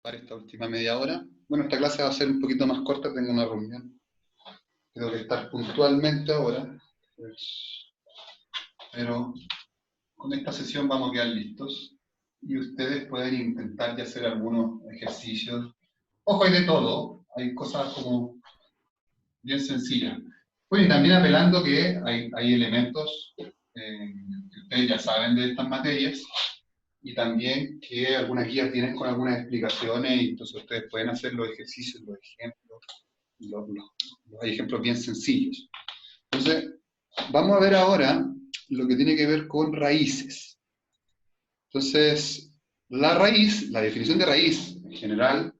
Para esta última media hora. Bueno, esta clase va a ser un poquito más corta, tengo una reunión. Tengo que estar puntualmente ahora, pero con esta sesión vamos a quedar listos y ustedes pueden intentar ya hacer algunos ejercicios. Ojo, hay de todo, hay cosas como bien sencillas. Bueno, y también apelando que hay elementos que ustedes ya saben de estas materias y también que algunas guías tienen con algunas explicaciones y entonces ustedes pueden hacer los ejercicios, los ejemplos. Hay ejemplos bien sencillos. Entonces, vamos a ver ahora lo que tiene que ver con raíces. Entonces, la raíz, la definición de raíz en general,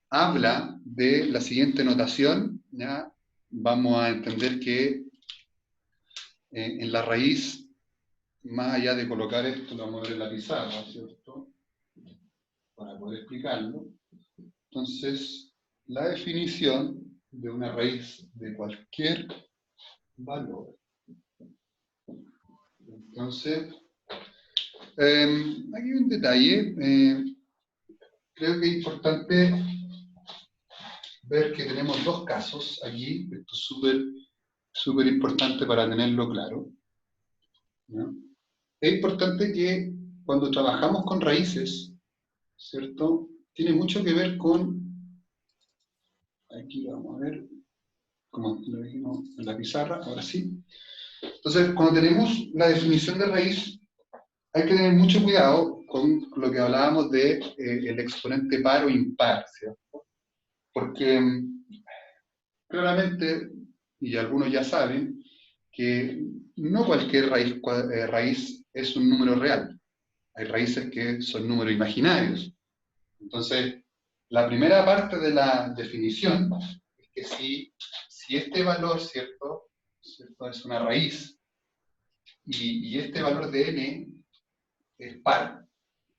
habla de la siguiente notación. ¿Ya? Vamos a entender que en la raíz, más allá de colocar esto, lo vamos a ver en la pizarra, ¿cierto? Para poder explicarlo. Entonces, la definición de una raíz de cualquier valor. Entonces, aquí hay un detalle. Creo que es importante ver que tenemos dos casos aquí. Esto es súper importante para tenerlo claro, ¿no? Es importante que cuando trabajamos con raíces, ¿cierto? Tiene mucho que ver con, aquí lo vamos a ver, como lo dijimos en la pizarra, ahora sí. Entonces, cuando tenemos la definición de raíz, hay que tener mucho cuidado con lo que hablábamos de el exponente par o impar, ¿cierto? Porque claramente, y algunos ya saben, que no cualquier raíz es un número real. Hay raíces que son números imaginarios. Entonces, la primera parte de la definición es que si este valor, ¿cierto? Es una raíz y este valor de n es par.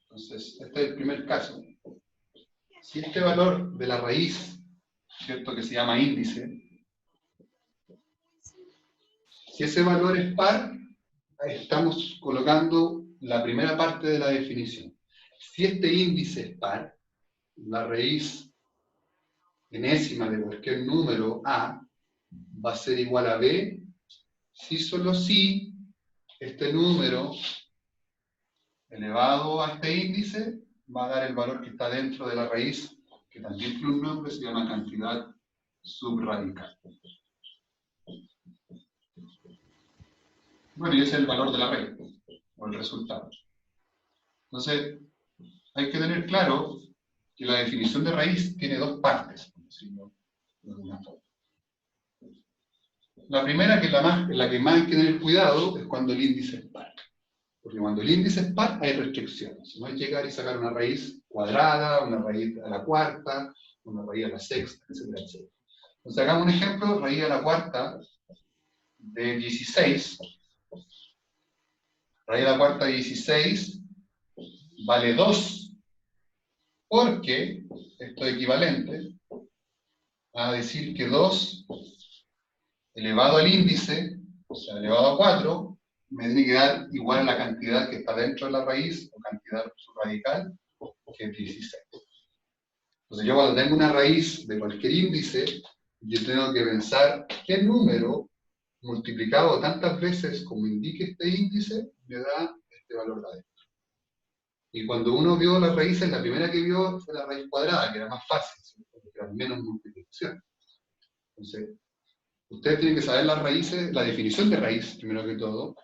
Entonces, este es el primer caso. Si este valor de la raíz, ¿cierto? Que se llama índice, si ese valor es par, estamos colocando la primera parte de la definición. Si este índice es par, la raíz enésima de cualquier número A va a ser igual a B si solo si este número elevado a este índice va a dar el valor que está dentro de la raíz, que también tiene un nombre, se llama cantidad subradical. Bueno, y ese es el valor de la raíz, o el resultado. Entonces, hay que tener claro que la definición de raíz tiene dos partes, por decirlo de alguna forma. La primera, que es la que más hay que tener cuidado, es cuando el índice es par. Porque cuando el índice es par, hay restricciones. No es llegar y sacar una raíz cuadrada, una raíz a la cuarta, una raíz a la sexta, etcétera, etcétera. Entonces, hagamos un ejemplo, raíz a la cuarta de 16. Raíz a la cuarta de 16 vale 2, porque esto es equivalente a decir que 2 elevado al índice, o sea, elevado a 4, me tiene que dar igual a la cantidad que está dentro de la raíz, o cantidad subradical, que es 16. Entonces yo cuando tengo una raíz de cualquier índice, yo tengo que pensar qué número multiplicado tantas veces como indique este índice me da este valor de adentro. Y cuando uno vio las raíces, la primera que vio fue la raíz cuadrada, que era más fácil, ¿sí? Porque eran menos multiplicaciones. Entonces, ustedes tienen que saber las raíces, la definición de raíz, primero que todo,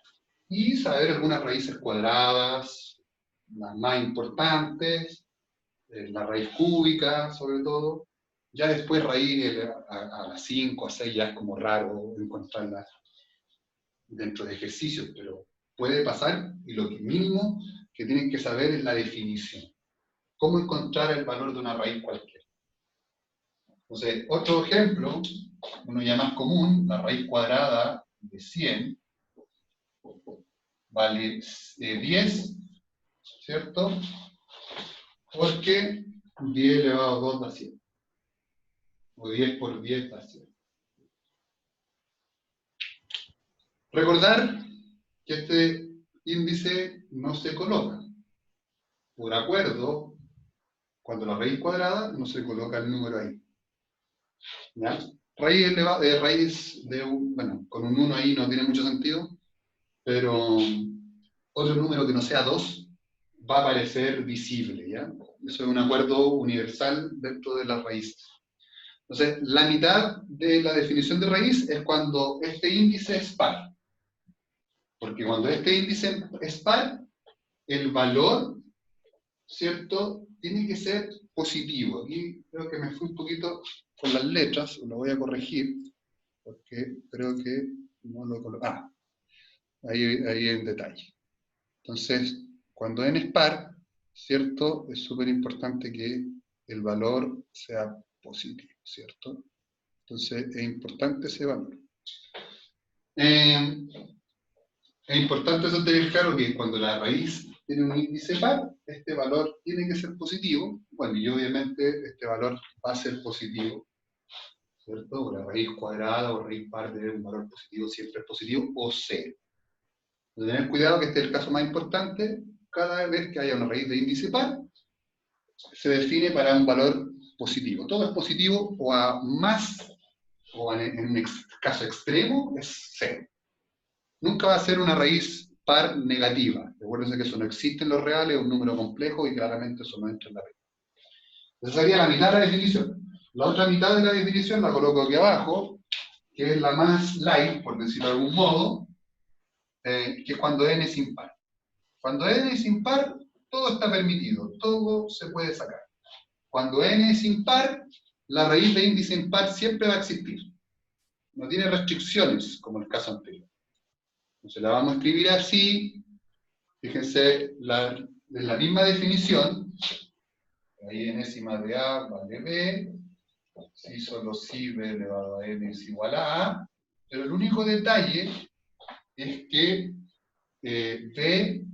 y saber algunas raíces cuadradas, las más importantes, la raíz cúbica, sobre todo. Ya después raíz a las 5, a 6 ya es como raro encontrarla dentro de ejercicios, pero puede pasar y lo que mínimo que tienen que saber es la definición. ¿Cómo encontrar el valor de una raíz cualquiera? Entonces, otro ejemplo, uno ya más común, la raíz cuadrada de 100 vale 10, ¿cierto? Porque 10 elevado a 2 da 100. O 10 por 10 da 100. Recordar que este índice no se coloca. Por acuerdo, Cuando la raíz cuadrada, no se coloca el número ahí. ¿Ya? Raíz de bueno, con un 1 ahí no tiene mucho sentido, pero otro número que no sea 2 va a aparecer visible, ¿ya? Eso es un acuerdo universal dentro de las raíces. Entonces, la mitad de la definición de raíz es cuando este índice es par. Porque cuando este índice es par, el valor, ¿cierto?, tiene que ser positivo. Aquí creo que me fui un poquito con las letras, lo voy a corregir, porque creo que no lo coloqué. Ah, ahí hay un detalle. Entonces, cuando n es par, ¿cierto?, es súper importante que el valor sea positivo, ¿cierto? Entonces, es importante ese valor. Es importante eso tener claro que cuando la raíz tiene un índice par, este valor tiene que ser positivo. Bueno, y obviamente este valor va a ser positivo, ¿cierto? O la raíz cuadrada o raíz par debe un valor positivo, siempre es positivo, o cero. Entonces, tener cuidado que este es el caso más importante. Cada vez que haya una raíz de índice par, se define para un valor positivo. Todo es positivo o a más, o en un caso extremo, es cero. Nunca va a ser una raíz par negativa. Recuérdense que eso no existe en los reales, es un número complejo y claramente eso no entra en la regla. Esa sería la mitad de la definición. La otra mitad de la definición la coloco aquí abajo, que es la más light, por decirlo de algún modo, que es cuando n es impar. Cuando n es impar, todo está permitido, todo se puede sacar. Cuando n es impar, la raíz de índice impar siempre va a existir. No tiene restricciones, como el caso anterior. Entonces la vamos a escribir así. Fíjense, en la misma definición, ahí enésima de A vale B, si solo si B elevado a n es igual a A, pero el único detalle es que B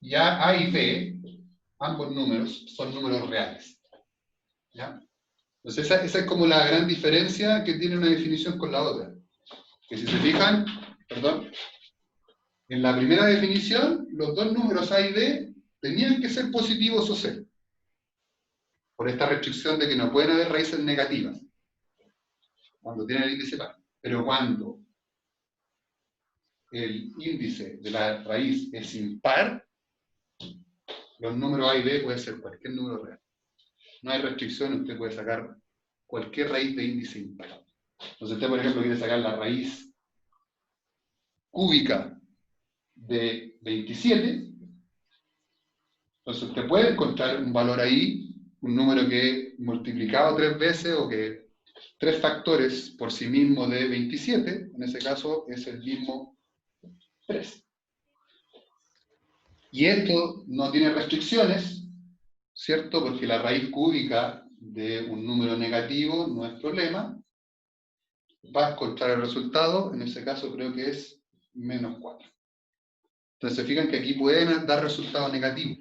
y A y B, ambos números, son números reales. ¿Ya? Entonces esa es como la gran diferencia que tiene una definición con la otra. Que si se fijan, perdón, en la primera definición, los dos números A y B tenían que ser positivos o cero. Por esta restricción de que no pueden haber raíces negativas cuando tienen el índice par. Pero cuando el índice de la raíz es impar, los números A y B pueden ser cualquier número real. No hay restricción, usted puede sacar cualquier raíz de índice impar. Entonces usted, por ejemplo, quiere sacar la raíz cúbica de 27, entonces usted puede encontrar un valor ahí, un número que multiplicado 3 veces o que 3 factores por sí mismo de 27, en ese caso es el mismo 3. Y esto no tiene restricciones, ¿cierto? Porque la raíz cúbica de un número negativo no es problema. Va a encontrar el resultado, en ese caso creo que es menos 4. Entonces se fijan que aquí pueden dar resultados negativos.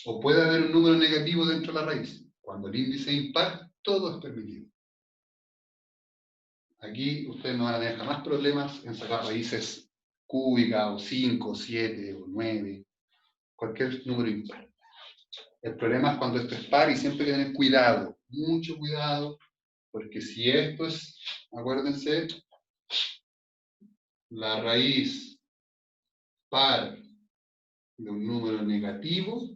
O puede haber un número negativo dentro de la raíz. Cuando el índice es impar, todo es permitido. Aquí ustedes no van a tener jamás problemas en sacar raíces cúbicas, o 5, 7, o 9, cualquier número impar. El problema es cuando esto es par y siempre hay que tener cuidado, mucho cuidado, porque si esto es, acuérdense, la raíz par de un número negativo,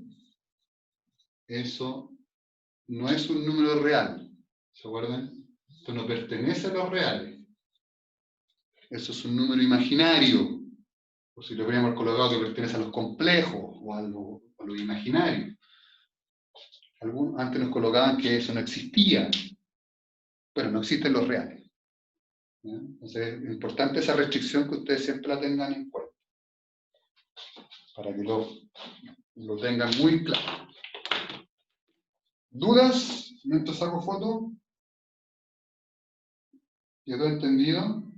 eso no es un número real. ¿Se acuerdan? Esto no pertenece a los reales. Eso es un número imaginario. O si lo hubiéramos colocado que pertenece a los complejos o a lo imaginario. Antes nos colocaban que eso no existía. Pero no existen los reales. ¿Ya? Entonces es importante esa restricción que ustedes siempre la tengan en cuenta. Para que lo tengan muy claro. ¿Dudas mientras saco foto? ¿Quedó entendido?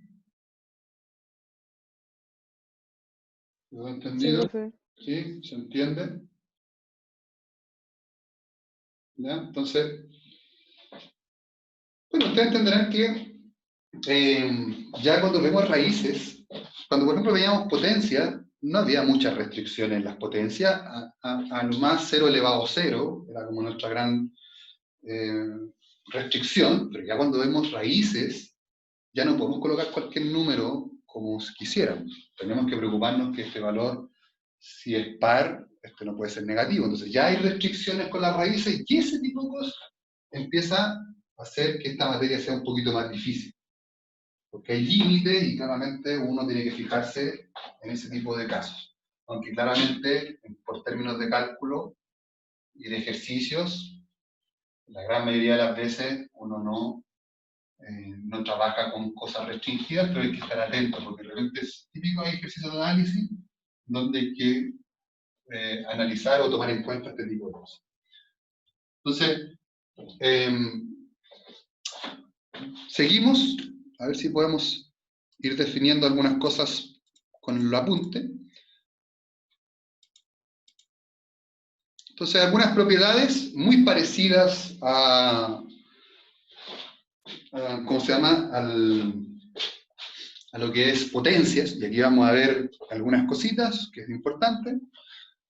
¿Quedó Sí, entendido? profe. ¿Sí? ¿Se entiende? ¿Ya? Entonces, bueno, ustedes entenderán que ya cuando vemos raíces, cuando por ejemplo veíamos potencia, no había muchas restricciones en las potencias, a lo más 0 elevado a 0, era como nuestra gran restricción, pero ya cuando vemos raíces, ya no podemos colocar cualquier número como quisiéramos. Tenemos que preocuparnos que este valor, si es par, este no puede ser negativo. Entonces ya hay restricciones con las raíces y ese tipo de cosas empieza a hacer que esta materia sea un poquito más difícil. Porque hay límites y claramente uno tiene que fijarse en ese tipo de casos. Aunque claramente, por términos de cálculo y de ejercicios, la gran mayoría de las veces uno no trabaja con cosas restringidas, pero hay que estar atento, porque de repente es típico, hay ejercicios de análisis donde hay que analizar o tomar en cuenta este tipo de cosas. Entonces, seguimos, a ver si podemos ir definiendo algunas cosas con el apunte. Entonces, algunas propiedades muy parecidas a ¿cómo se llama? A lo que es potencias, y aquí vamos a ver algunas cositas, que es importante.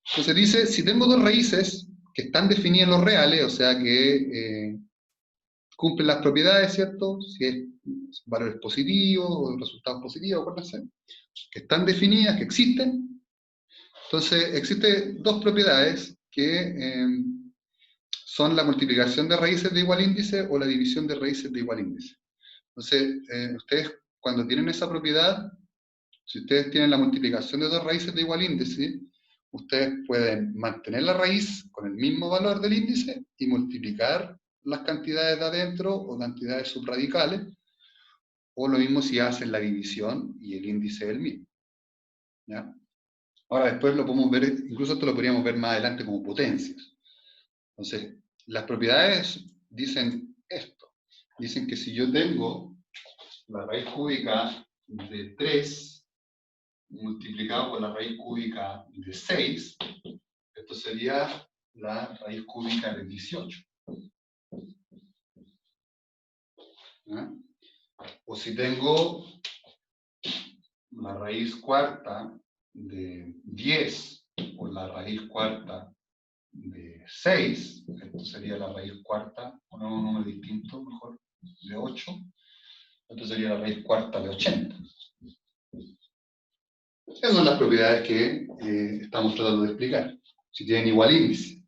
Entonces dice, si tengo dos raíces que están definidas en los reales, o sea que cumplen las propiedades, ¿cierto? Si es valores positivos o resultados positivos, acuérdense, que están definidas, que existen. Entonces, existen dos propiedades que son la multiplicación de raíces de igual índice o la división de raíces de igual índice. Entonces, ustedes cuando tienen esa propiedad, si ustedes tienen la multiplicación de dos raíces de igual índice, ustedes pueden mantener la raíz con el mismo valor del índice y multiplicar las cantidades de adentro o cantidades subradicales, o lo mismo si hacen la división y el índice es el mismo. ¿Ya? Ahora después lo podemos ver, incluso esto lo podríamos ver más adelante como potencias. Entonces, las propiedades dicen esto. Dicen que si yo tengo la raíz cúbica de 3 multiplicado por la raíz cúbica de 6, esto sería la raíz cúbica de 18. ¿Ya? O si tengo la raíz cuarta de 10 por la raíz cuarta de 6, esto sería la raíz cuarta, ponemos un número distinto, mejor, de 8, esto sería la raíz cuarta de 80. Esas son las propiedades que estamos tratando de explicar, si tienen igual índice.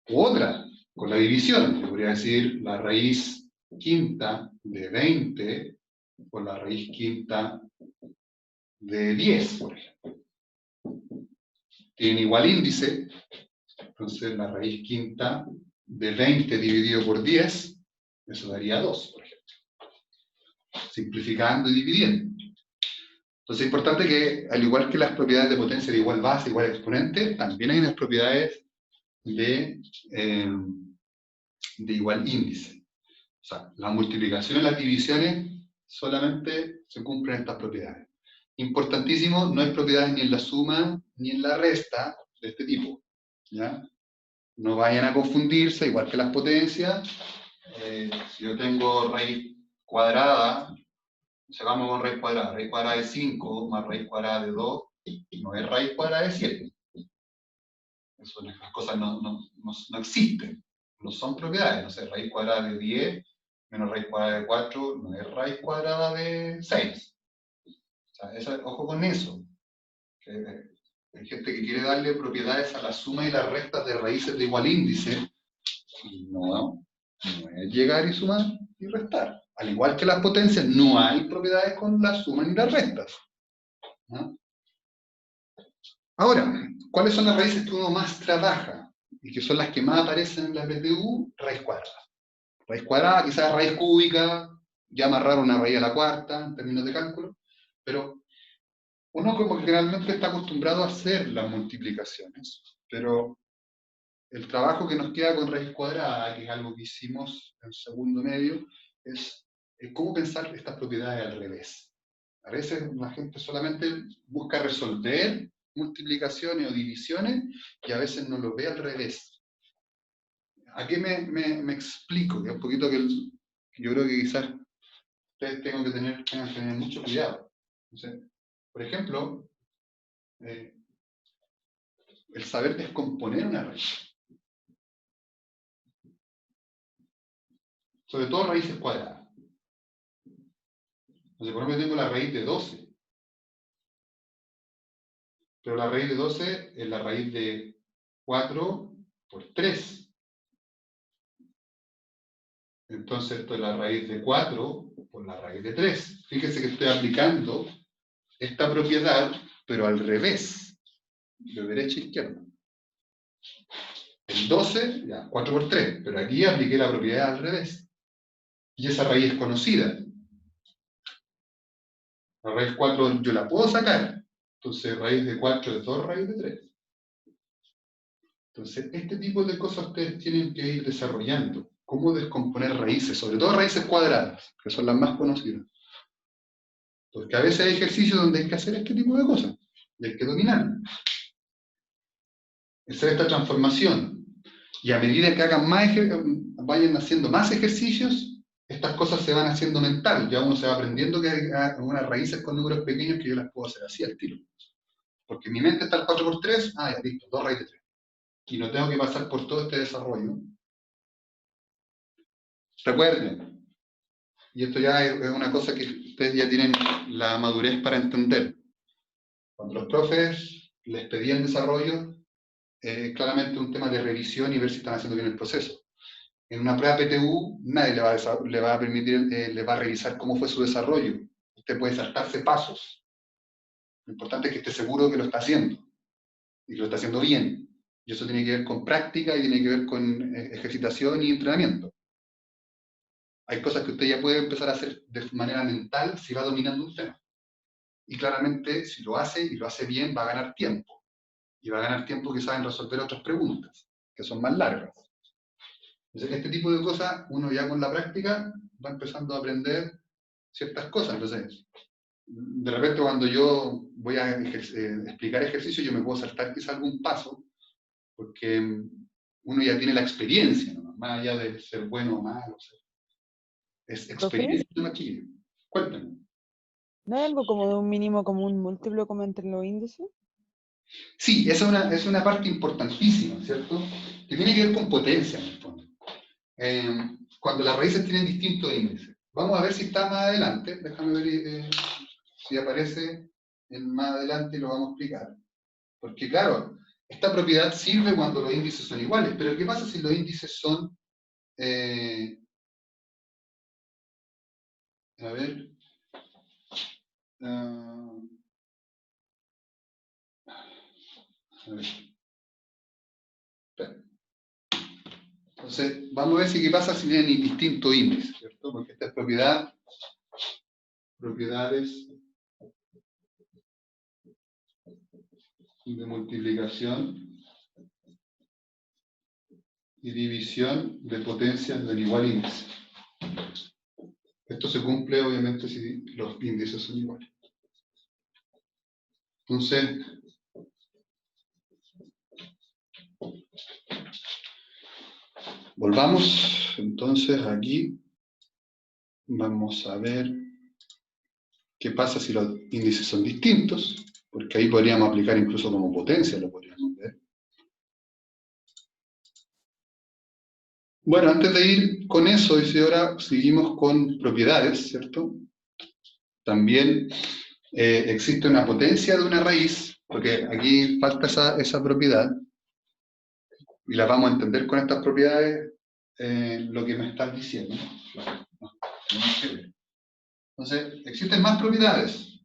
U otra, con la división, yo podría decir la raíz quinta de 20 por la raíz quinta de 10, por ejemplo. Tienen igual índice, entonces la raíz quinta de 20 dividido por 10, eso daría 2, por ejemplo. Simplificando y dividiendo. Entonces es importante que, al igual que las propiedades de potencia de igual base, igual exponente, también hay unas propiedades de igual índice. O sea, la multiplicación y las divisiones solamente se cumplen estas propiedades. Importantísimo, no hay propiedades ni en la suma ni en la resta de este tipo. ¿Ya? No vayan a confundirse, igual que las potencias. Si yo tengo raíz cuadrada, si vamos con raíz cuadrada de 5 más raíz cuadrada de 2, no es raíz cuadrada de 7. Eso, las cosas no existen, no son propiedades. No sé, raíz cuadrada de 10 menos raíz cuadrada de 4 no es raíz cuadrada de 6. O sea, ojo con eso. Hay gente que quiere darle propiedades a la suma y las restas de raíces de igual índice. Y no es llegar y sumar y restar. Al igual que las potencias, no hay propiedades con la suma ni las restas. ¿No? Ahora, ¿cuáles son las raíces que uno más trabaja? Y que son las que más aparecen en la PTU, raíz cuadrada. Raíz cuadrada, quizás raíz cúbica, ya más raro una raíz a la cuarta, en términos de cálculo, pero uno como que generalmente está acostumbrado a hacer las multiplicaciones, pero el trabajo que nos queda con raíz cuadrada, que es algo que hicimos en segundo medio, es cómo pensar estas propiedades al revés. A veces la gente solamente busca resolver multiplicaciones o divisiones y a veces no lo ve al revés. ¿A qué me explico? Que es un poquito que yo creo que quizás ustedes tengan que tener mucho cuidado. Por ejemplo, el saber descomponer una raíz. Sobre todo raíces cuadradas. Entonces, por ejemplo, tengo la raíz de 12. Pero la raíz de 12 es la raíz de 4 por 3. Entonces, esto es la raíz de 4 por la raíz de 3. Fíjense que estoy aplicando esta propiedad, pero al revés, de derecha a izquierda. El 12, ya, 4 por 3, pero aquí apliqué la propiedad al revés. Y esa raíz es conocida. La raíz 4 yo la puedo sacar. Entonces, raíz de 4 es 2 raíz de 3. Entonces, este tipo de cosas ustedes tienen que ir desarrollando. Cómo descomponer raíces, sobre todo raíces cuadradas, que son las más conocidas. Porque a veces hay ejercicios donde hay que hacer este tipo de cosas. Y hay que dominar. Hacer esta transformación. Y a medida que hagan más vayan haciendo más ejercicios, estas cosas se van haciendo mental. Ya uno se va aprendiendo que hay algunas raíces con números pequeños que yo las puedo hacer así al tiro. Porque mi mente está al 4 por 3, ya listo, 2 raíz de 3. Y no tengo que pasar por todo este desarrollo. Recuerden, y esto ya es una cosa que ustedes ya tienen la madurez para entender. Cuando los profes les pedían desarrollo, claramente un tema de revisión y ver si están haciendo bien el proceso. En una prueba PTU, nadie le va a permitir, le va a revisar cómo fue su desarrollo. Usted puede saltarse pasos. Lo importante es que esté seguro que lo está haciendo y que lo está haciendo bien. Y eso tiene que ver con práctica y tiene que ver con ejercitación y entrenamiento. Hay cosas que usted ya puede empezar a hacer de manera mental si va dominando un tema. Y claramente, si lo hace y lo hace bien, va a ganar tiempo. Y va a ganar tiempo que saben resolver otras preguntas, que son más largas. Entonces, este tipo de cosas, uno ya con la práctica va empezando a aprender ciertas cosas. Entonces, de repente cuando yo voy a explicar ejercicio, yo me puedo saltar quizá algún paso, porque uno ya tiene la experiencia, ¿no? Más allá de ser bueno o malo. Es ¿Profe? experiencia de más chiquillo. Cuéntame. ¿No hay algo como de un mínimo común múltiplo como entre los índices? Sí, esa es una parte importantísima, ¿cierto? Que tiene que ver con potencia, en el fondo. Cuando las raíces tienen distintos índices. Vamos a ver si está más adelante. Déjame ver si aparece más adelante y lo vamos a explicar. Porque claro, esta propiedad sirve cuando los índices son iguales, pero ¿qué pasa si los índices son... a ver... a ver. Espera. Entonces, vamos a ver si qué pasa si tienen distintos índices, ¿cierto? Porque esta es propiedades de multiplicación y división de potencias del igual índice. Esto se cumple, obviamente, si los índices son iguales. Entonces, volvamos. Entonces, aquí vamos a ver qué pasa si los índices son distintos, porque ahí podríamos aplicar incluso como potencia, lo podríamos ver. Bueno, antes de ir con eso, ahora seguimos con propiedades, ¿cierto? También existe una potencia de una raíz, porque aquí falta esa propiedad, y la vamos a entender con estas propiedades, lo que me estás diciendo. Entonces, existen más propiedades,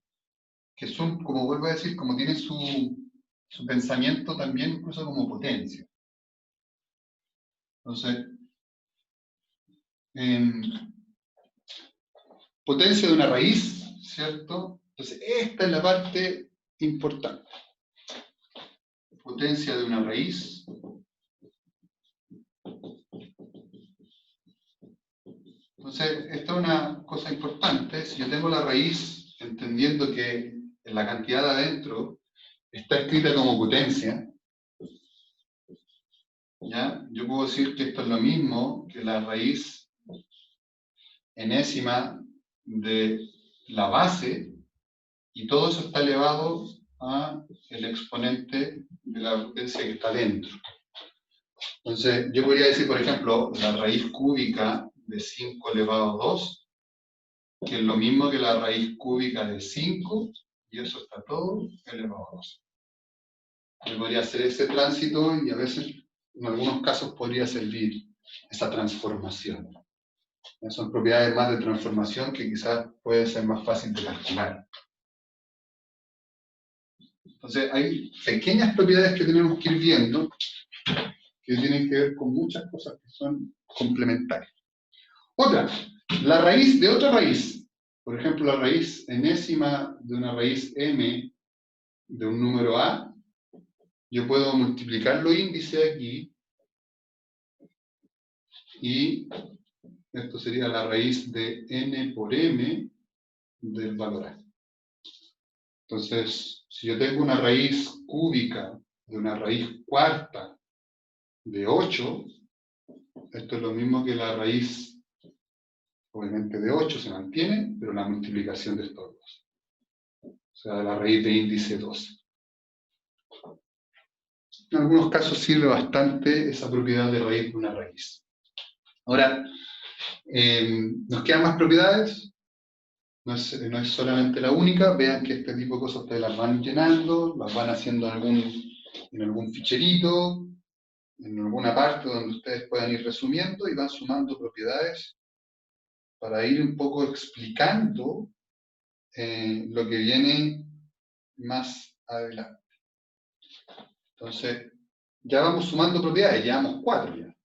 que son, como vuelvo a decir, como tienen su pensamiento también, incluso como potencia. Entonces, potencia de una raíz, ¿cierto? Entonces, esta es la parte importante. Potencia de una raíz. Entonces, esta es una cosa importante. Si yo tengo la raíz, entendiendo que en la cantidad de adentro está escrita como potencia, ¿ya? Yo puedo decir que esto es lo mismo que la raíz enésima de la base y todo eso está elevado a el exponente de la potencia que está dentro. Entonces, yo podría decir, por ejemplo, la raíz cúbica de 5 elevado a 2, que es lo mismo que la raíz cúbica de 5, y eso está todo elevado a 2. Yo podría hacer ese tránsito y a veces, en algunos casos, podría servir esa transformación. Son propiedades más de transformación que quizás puede ser más fácil de calcular. Entonces, hay pequeñas propiedades que tenemos que ir viendo que tienen que ver con muchas cosas que son complementarias. Otra, la raíz de otra raíz. Por ejemplo, la raíz enésima de una raíz m de un número a. Yo puedo multiplicar los índices aquí y esto sería la raíz de n por m del valor a. Entonces, si yo tengo una raíz cúbica de una raíz cuarta de 8, esto es lo mismo que la raíz, obviamente de 8 se mantiene, pero la multiplicación de estos dos. O sea, la raíz de índice 12. En algunos casos sirve bastante esa propiedad de raíz de una raíz. Ahora, ¿nos quedan más propiedades? No es solamente la única. Vean que este tipo de cosas ustedes las van llenando, las van haciendo en algún ficherito, en alguna parte donde ustedes puedan ir resumiendo y van sumando propiedades para ir un poco explicando lo que viene más adelante. Entonces, ya vamos sumando propiedades, llevamos 4 ya.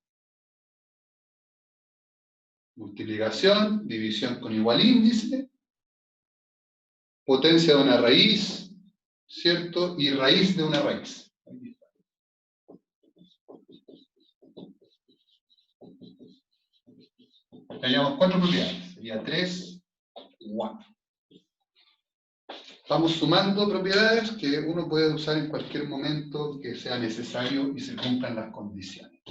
Multiplicación, división con igual índice, potencia de una raíz, ¿cierto? Y raíz de una raíz. Ya llevamos 4 propiedades, sería 3, 4. Vamos sumando propiedades que uno puede usar en cualquier momento que sea necesario y se cumplan las condiciones.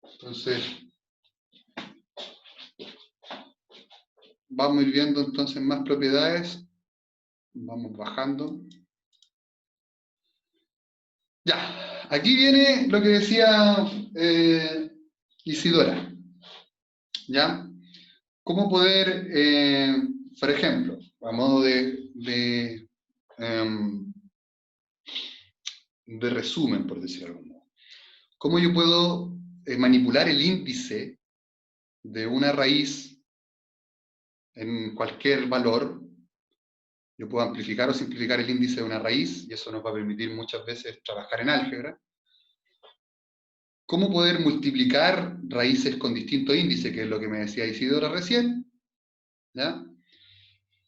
Entonces, vamos a ir viendo entonces más propiedades. Vamos bajando. Ya, aquí viene lo que decía Isidora. ¿Ya? ¿Cómo poder, por ejemplo, a modo de resumen, por decirlo de algún modo, cómo yo puedo manipular el índice de una raíz en cualquier valor? Yo puedo amplificar o simplificar el índice de una raíz, y eso nos va a permitir muchas veces trabajar en álgebra. ¿Cómo poder multiplicar raíces con distintos índices, que es lo que me decía Isidora recién? ¿Ya?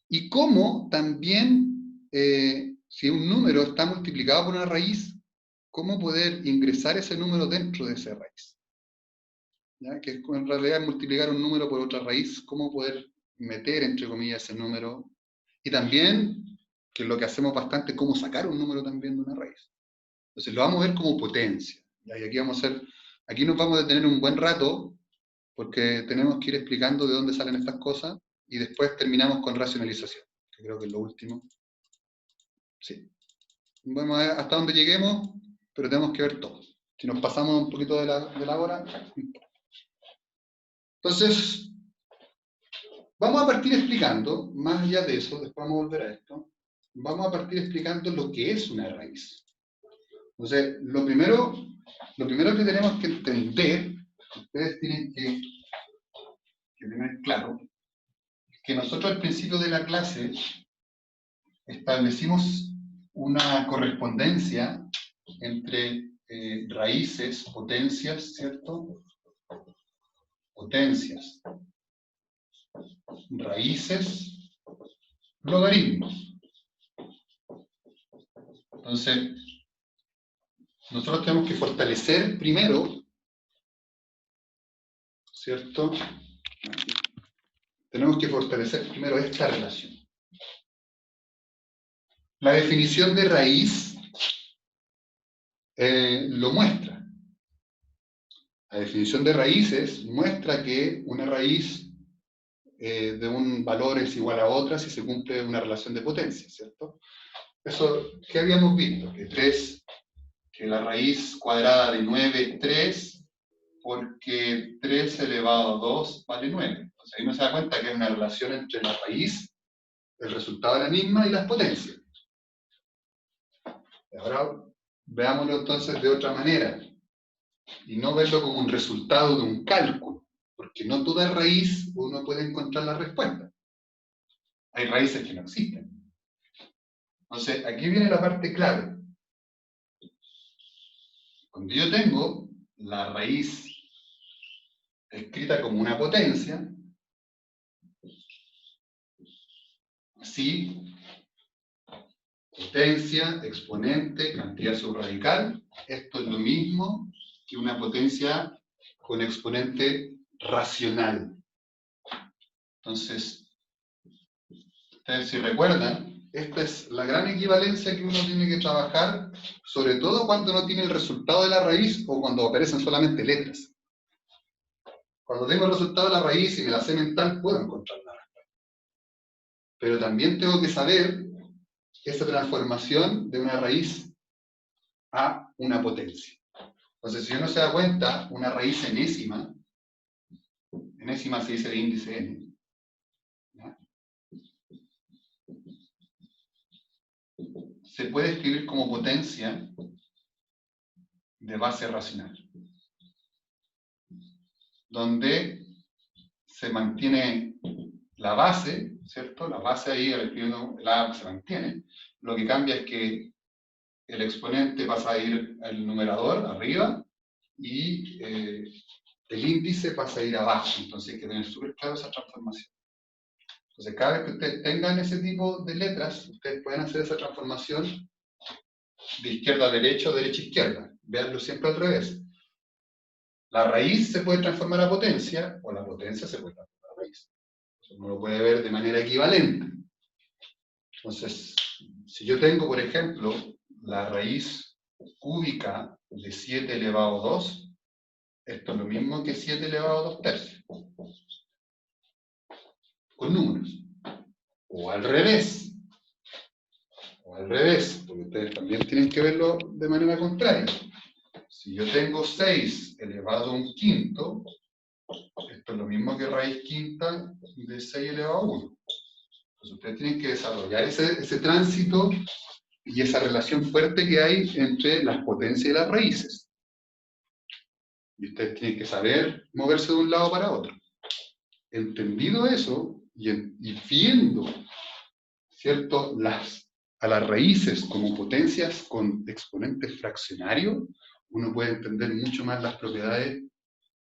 Y cómo también, si un número está multiplicado por una raíz, cómo poder ingresar ese número dentro de esa raíz. ¿Ya? Que en realidad es multiplicar un número por otra raíz, cómo poder meter, entre comillas, ese número. Y también, que es lo que hacemos bastante, cómo sacar un número también de una raíz. Entonces lo vamos a ver como potencia. ¿Ya? Y aquí aquí nos vamos a detener un buen rato, porque tenemos que ir explicando de dónde salen estas cosas, y después terminamos con racionalización, que creo que es lo último. Sí. Vamos a ver hasta dónde lleguemos, pero tenemos que ver todo. Si nos pasamos un poquito de la hora. Entonces, vamos a partir explicando, más allá de eso, después vamos a volver a esto, vamos a partir explicando lo que es una raíz. Entonces, lo primero que tenemos que entender, ustedes tienen que tener claro, es que nosotros al principio de la clase establecimos una correspondencia entre raíces, potencias, ¿cierto? Potencias, raíces, logaritmos. Entonces, nosotros tenemos que fortalecer primero, ¿cierto? Tenemos que fortalecer primero esta relación. La definición de raíz lo muestra. La definición de raíces muestra que una raíz de un valor es igual a otra si se cumple una relación de potencia, ¿cierto? Eso, ¿qué habíamos visto? Que la raíz cuadrada de 9 es 3, porque 3 elevado a 2 vale 9. Entonces ahí uno se da cuenta que hay una relación entre la raíz, el resultado de la misma, y las potencias. Ahora veámoslo entonces de otra manera, y no verlo como un resultado de un cálculo, porque no toda raíz uno puede encontrar la respuesta. Hay raíces que no existen. Entonces, aquí viene la parte clave. Cuando yo tengo la raíz escrita como una potencia, así, potencia, exponente, cantidad subradical, esto es lo mismo que una potencia con exponente racional. Entonces, ustedes si recuerdan, esta es la gran equivalencia que uno tiene que trabajar, sobre todo cuando no tiene el resultado de la raíz o cuando aparecen solamente letras. Cuando tengo el resultado de la raíz y me la sé mental, puedo encontrar la respuesta. Pero también tengo que saber esa transformación de una raíz a una potencia. Entonces, si uno se da cuenta, una raíz enésima se dice de índice n, ¿ya? Se puede escribir como potencia de base racional, donde se mantiene la base, ¿cierto? La base ahí, al escribir la A se mantiene. Lo que cambia es que el exponente pasa a ir al numerador, arriba, y el índice pasa a ir abajo. Entonces hay que tener súper claro esa transformación. Entonces cada vez que ustedes tengan ese tipo de letras, ustedes pueden hacer esa transformación de izquierda a derecha o derecha a izquierda. Veanlo siempre al revés. La raíz se puede transformar a potencia, o la potencia se puede transformar a raíz. Uno lo puede ver de manera equivalente. Entonces, si yo tengo, por ejemplo, la raíz cúbica de 7 elevado a 2, esto es lo mismo que 7 elevado a 2 tercios. Con números. O al revés. O al revés, porque ustedes también tienen que verlo de manera contraria. Si yo tengo 6 elevado a un quinto, esto es lo mismo que raíz quinta de 6 elevado a 1. Entonces ustedes tienen que desarrollar ese tránsito y esa relación fuerte que hay entre las potencias y las raíces. Y ustedes tienen que saber moverse de un lado para otro. Entendido eso, y viendo, ¿cierto?, a las raíces como potencias con exponentes fraccionarios, uno puede entender mucho más las propiedades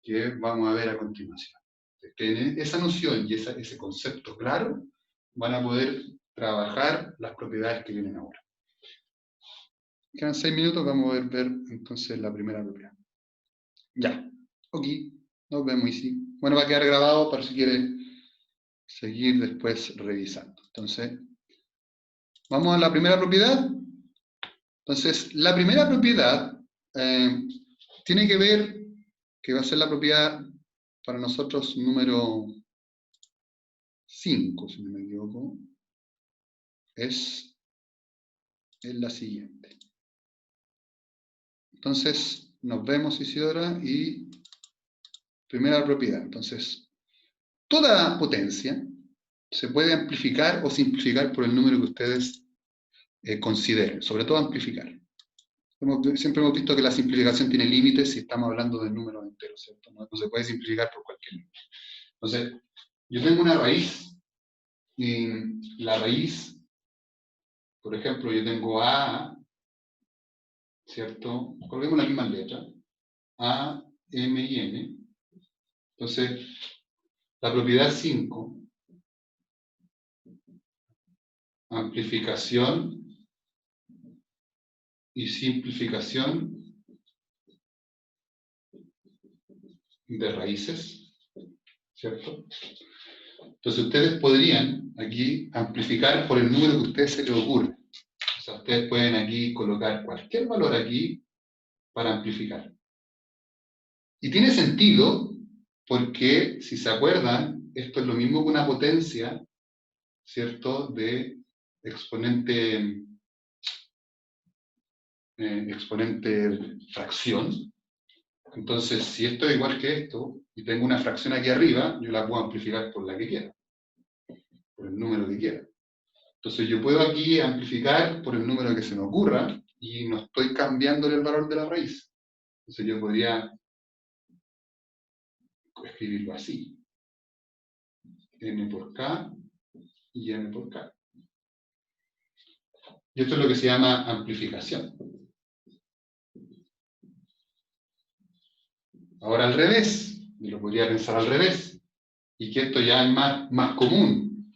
que vamos a ver a continuación. En esa noción y ese concepto claro, van a poder trabajar las propiedades que vienen ahora. Quedan 6 minutos, vamos a ver entonces la primera propiedad. Ya, ok, nos vemos y sí. Bueno, va a quedar grabado para si quiere seguir después revisando. Entonces, vamos a la primera propiedad. Entonces, la primera propiedad tiene que ver, que va a ser la propiedad para nosotros número 5, si no me equivoco, es la siguiente. Entonces, nos vemos, Isidora, y primera propiedad. Entonces, toda potencia se puede amplificar o simplificar por el número que ustedes consideren, sobre todo amplificar. Siempre hemos visto que la simplificación tiene límites si estamos hablando de números enteros, ¿cierto? No se puede simplificar por cualquier número. Entonces, yo tengo una raíz, y la raíz, por ejemplo, yo tengo A, ¿cierto? Coloquemos las mismas letras, A, M y N. Entonces, la propiedad 5, amplificación y simplificación de raíces, ¿cierto? Entonces ustedes podrían aquí amplificar por el número que a ustedes se les ocurre. O sea, ustedes pueden aquí colocar cualquier valor aquí para amplificar. Y tiene sentido porque, si se acuerdan, esto es lo mismo que una potencia, ¿cierto?, de exponente fracción. Entonces, si esto es igual que esto, y tengo una fracción aquí arriba, yo la puedo amplificar por la que quiera, por el número que quiera. Entonces, yo puedo aquí amplificar por el número que se me ocurra, y no estoy cambiándole el valor de la raíz. Entonces, yo podría escribirlo así. N por K y N por K. Y esto es lo que se llama amplificación. Ahora al revés, yo lo podría pensar al revés, y que esto ya es más común.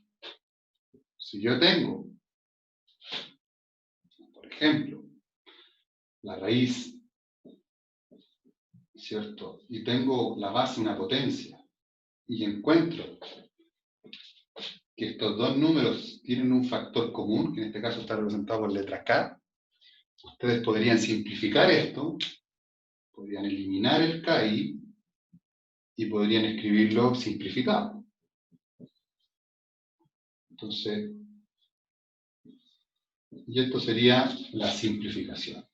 Si yo tengo, por ejemplo, la raíz, ¿cierto? Y tengo la base, una potencia, y encuentro que estos dos números tienen un factor común, que en este caso está representado por letra K, ustedes podrían simplificar esto, podrían eliminar el KI, y podrían escribirlo simplificado. Entonces, y esto sería la simplificación.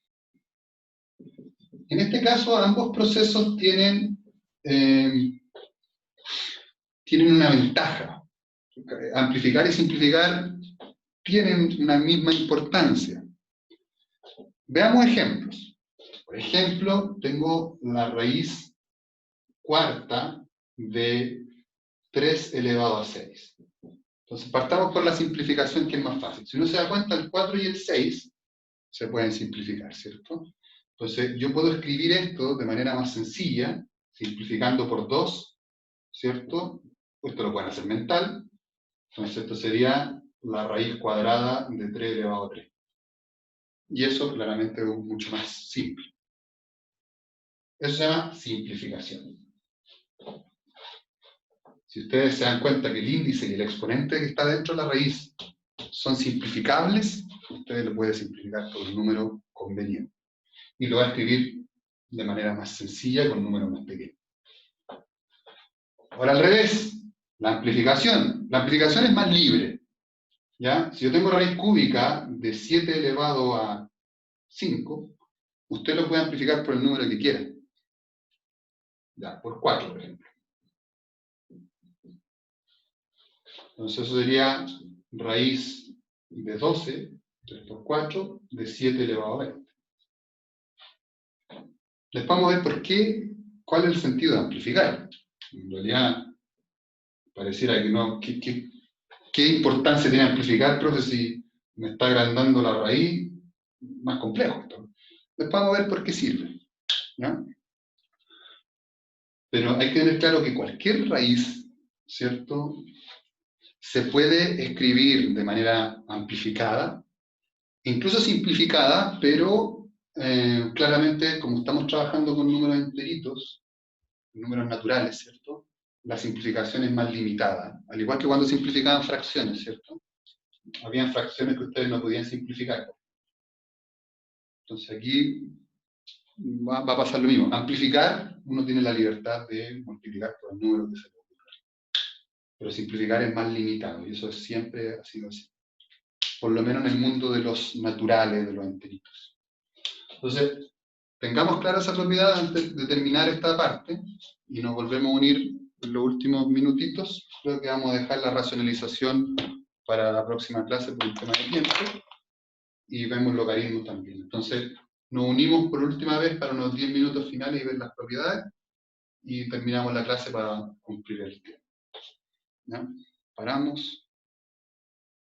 En este caso, ambos procesos tienen una ventaja. Amplificar y simplificar tienen una misma importancia. Veamos ejemplos. Por ejemplo, tengo la raíz cuarta de 3 elevado a 6. Entonces, partamos por la simplificación, que es más fácil. Si uno se da cuenta, el 4 y el 6 se pueden simplificar, ¿cierto? Entonces, yo puedo escribir esto de manera más sencilla, simplificando por 2, ¿cierto? Esto lo pueden hacer mental. Entonces, esto sería la raíz cuadrada de 3 elevado a 3. Y eso, claramente, es mucho más simple. Eso se llama simplificación. Si ustedes se dan cuenta que el índice y el exponente que está dentro de la raíz son simplificables, ustedes lo pueden simplificar por un número conveniente. Y lo va a escribir de manera más sencilla con números más pequeños. Ahora al revés, la amplificación. La amplificación es más libre. ¿Ya? Si yo tengo raíz cúbica de 7 elevado a 5, usted lo puede amplificar por el número que quiera. Ya, por 4, por ejemplo. Entonces eso sería raíz de 12, 3 por 4, de 7 elevado a 20. Les vamos a ver por qué, cuál es el sentido de amplificar. En realidad, pareciera que no. ¿Qué importancia tiene amplificar, profe, si me está agrandando la raíz? Más complejo esto. Les vamos a ver por qué sirve. ¿Ya? Pero hay que tener claro que cualquier raíz, ¿cierto?, se puede escribir de manera amplificada, incluso simplificada, pero claramente, como estamos trabajando con números enteritos, números naturales, ¿cierto?, la simplificación es más limitada. Al igual que cuando simplificaban fracciones, ¿cierto? Habían fracciones que ustedes no podían simplificar. Entonces aquí va a pasar lo mismo. Amplificar, uno tiene la libertad de multiplicar por el número que se le ocurra. Pero simplificar es más limitado, y eso siempre ha sido así. Por lo menos en el mundo de los naturales, de los enteritos. Entonces, tengamos clara esa propiedad antes de terminar esta parte, y nos volvemos a unir en los últimos minutitos. Creo que vamos a dejar la racionalización para la próxima clase por un tema de tiempo, y vemos logaritmos también. Entonces, nos unimos por última vez para unos 10 minutos finales y ver las propiedades, y terminamos la clase para cumplir el tiempo. ¿Ya? Paramos.